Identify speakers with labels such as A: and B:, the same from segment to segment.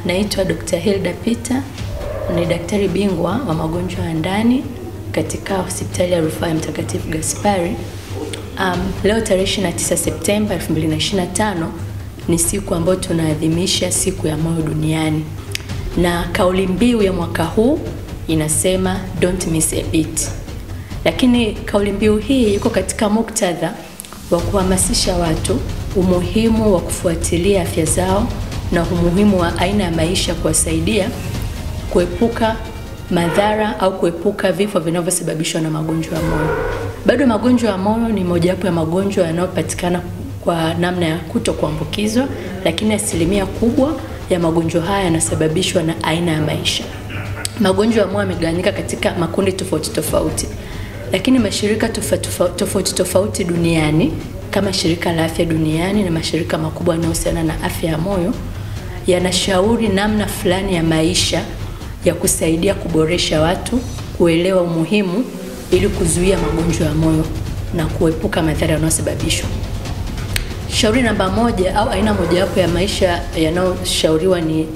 A: Naitwa Dr. Hilda Peter, ni daktari bingwa wa magonjwa ya ndani katika hospitali ya rufaa ya Mtakatifu Gaspari. Leo tarehe 29 Septemba 2025 ni siku ambayo tunaadhimisha siku ya moyo duniani. Na kauli mbiu ya mwaka huu inasema don't miss a beat. Lakini kauli mbiu hii iko katika muktadha wa kuhamasisha watu umuhimu wa kufuatilia afya zao na umuhimu wa aina ya maisha kuwasaidia kuepuka madhara au kuepuka vifo vinavyosababishwa na magonjwa ya moyo. Bado magonjwa ya moyo ni mojawapo ya magonjwa yanayopatikana kwa namna ya kutokuambukizwa, lakini asilimia kubwa ya magonjwa haya yanasababishwa na aina ya maisha. Magonjwa ya moyo yamegawanyika katika makundi tofauti tofauti. Lakini mashirika tofauti tofauti duniani kama shirika la afya duniani na mashirika makubwa yanayohusiana na afya ya moyo yanashauri namna fulani ya maisha ya kusaidia kuboresha watu kuelewa umuhimu ili kuzuia magonjwa ya moyo na kuepuka madhara yanayosababishwa. Shauri namba 1 au aina mojawapo ya maisha yanayoshauriwa ni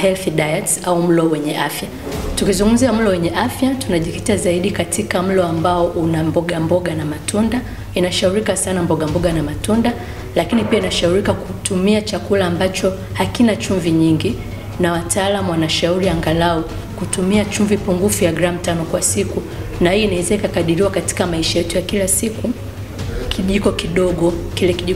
A: healthy diets au mlo wenye afya. Tukizungumzia mlo wenye afya, tunajikita zaidi katika mlo ambao una mboga na matunda. Inashaurika sana mboga na matunda, lakini pia inashaurika kutumia chakula ambacho hakina chumvi nyingi, na wataalamu wanashauri angalau kutumia chumvi pungufu ya gramu 5 kwa siku, na hii inaweza kukadiriwa katika maisha yetu ya kila siku. Kijiko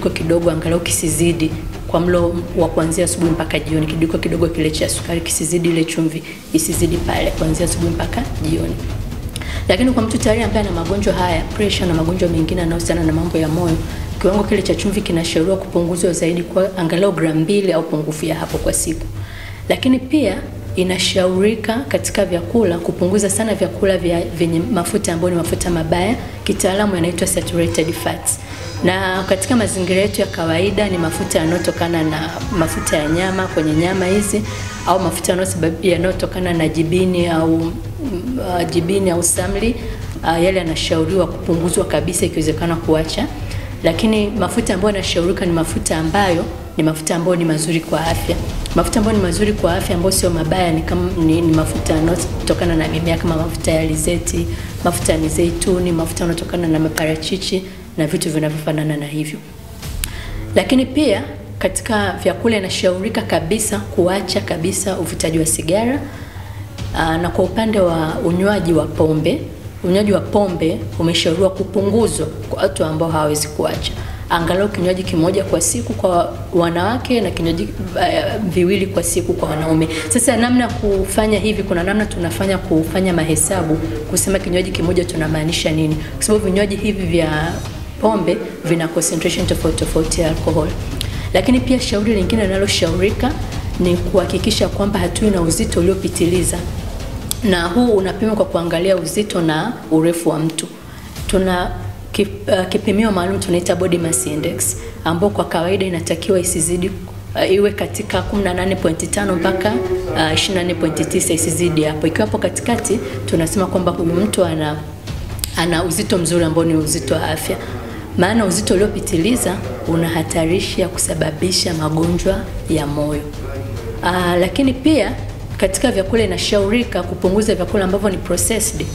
A: kidogo angalau kisizidi kwa mlo wa kuanzia asubuhi mpaka jioni. Kijiko kidogo kile cha sukari kisizidi, ile chumvi isizidi pale kuanzia asubuhi mpaka jioni. Lakini kwa mtu tayari ambaye ana magonjwa haya, pressure na magonjwa mengine yanayohusiana na mambo ya moyo, kiwango kile cha chumvi kinashauriwa kupunguzwa zaidi kwa angalau gramu 2 au pungufu ya hapo kwa siku. Lakini pia inashaurika katika vyakula kupunguza sana vyakula vyenye mafuta ambayo ni mafuta mabaya, kitaalamu yanaitwa saturated fats. Na katika mazingira yetu ya kawaida ni mafuta yanayotokana na mafuta ya nyama, kwenye nyama hizi, au mafuta yanayotokana na jibini au samli, yale yanashauriwa kupunguzwa kabisa ikiwezekana kuacha. Lakini mafuta ambayo yanashaurika ni mafuta ambayo ni mazuri kwa afya. Mafuta ambayo ni mazuri kwa afya ambayo sio mabaya ni mafuta yanayotokana na mimea kama mafuta ya alizeti, mafuta ya mizeituni, mafuta yanayotokana na maparachichi na vitu vinavyofanana na hivyo. Lakini pia katika vyakula inashaurika kabisa kuacha kabisa uvutaji wa sigara. Na kwa upande wa unywaji wa pombe umeshauriwa kupunguzwa kwa watu ambao hawawezi kuacha. Angalau kinywaji kimoja kwa siku kwa wanawake na kinywaji 2 kwa siku kwa wanaume. Sasa namna kufanya hivi, kuna namna tunafanya kufanya mahesabu kusema kinywaji kimoja tunamaanisha nini, kwa sababu vinywaji hivi vya pombe vina concentration tofauti ya alcohol. Lakini pia shauri lingine linaloshaurika ni kuhakikisha kwamba hatui na uzito uliopitiliza, na huu unapimwa kwa kuangalia uzito na urefu wa mtu. Tuna kipimio maalum tunaita body mass index, ambao kwa kawaida inatakiwa isizidi iwe katika 18.5 mpaka 24.9, isizidi hapo. Ikiwa hapo katikati tunasema kwamba huyu mtu ana uzito mzuri ambao ni uzito wa afya. Maana uzito uliopitiliza unahatarisha kusababisha magonjwa ya moyo. Lakini pia katika vyakula inashaurika kupunguza vyakula ambavyo ni processed.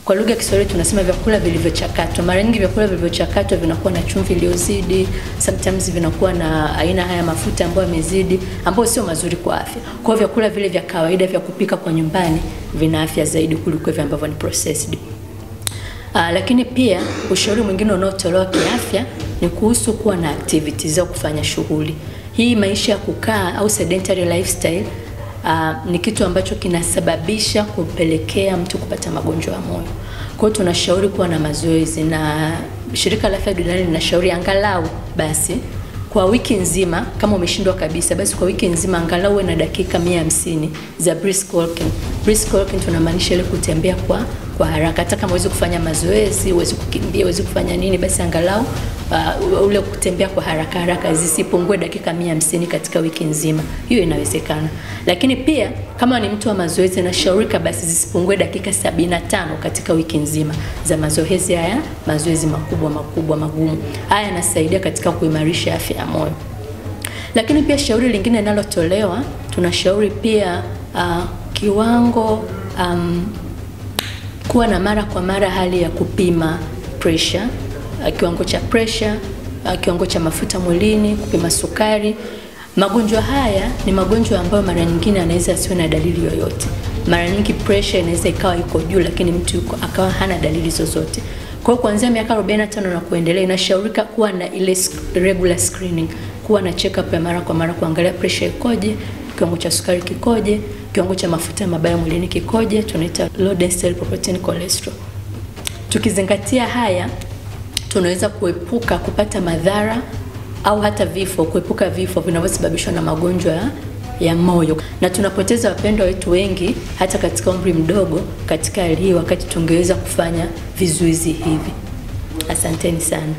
A: Kwa lugha ya Kiswahili tunasema vyakula vilivyochakatwa. Mara nyingi vyakula vilivyochakatwa vinakuwa na chumvi iliyozidi, sometimes vinakuwa na aina haya mafuta ambayo yamezidi, ambayo sio mazuri kwa afya. Kwa hivyo vyakula vile vya kawaida vya kupika kwa nyumbani vina afya zaidi kuliko vile ambavyo ni processed. Lakini pia ushauri mwingine unaotolewa kiafya ni kuhusu kuwa na activities au kufanya shughuli. Hii maisha ya kukaa au sedentary lifestyle ni kitu ambacho kinasababisha kupelekea mtu kupata magonjwa ya moyo. Kwa hiyo tunashauri kuwa na mazoezi, na shirika la afya duniani linashauri angalau basi kwa wiki nzima, kama umeshindwa kabisa, basi kwa wiki nzima angalau uwe na dakika 150 za brisk walking. Brisk walking tunamaanisha ile kutembea kwa haraka. Hata kama huwezi kufanya mazoezi, huwezi kukimbia, huwezi kufanya nini, basi angalau ule kutembea kwa haraka zisipungue dakika 150 katika wiki nzima. Hiyo inawezekana. Lakini pia kama ni mtu wa mazoezi, nashaurika basi zisipungue dakika 75 katika wiki nzima za mazoezi haya, mazoezi makubwa magumu. Haya yanasaidia katika kuimarisha afya ya moyo. Lakini pia shauri lingine linalotolewa, tunashauri pia kiwango kuwa na mara kwa mara hali ya kupima pressure, kiwango cha pressure, kiwango cha mafuta mwilini, kupima sukari. Magonjwa haya ni magonjwa ambayo mara nyingine anaweza asiwe na dalili yoyote. Mara nyingi pressure inaweza ikawa iko juu lakini mtu akawa hana dalili zozote. Kwa hiyo kuanzia miaka 45 na kuendelea inashaurika kuwa na ile regular screening, kuwa na check up ya mara kwa mara, kuangalia pressure ikoje, kiwango cha sukari kikoje, kiwango cha mafuta mabaya mwilini kikoje, tunaita low density lipoprotein cholesterol. Tukizingatia haya, tunaweza kuepuka kupata madhara au hata vifo, kuepuka vifo vinavyosababishwa na magonjwa ya moyo. Na tunapoteza wapendwa wetu wengi hata katika umri mdogo katika hali wakati tungeweza kufanya vizuizi hivi. Asanteni sana.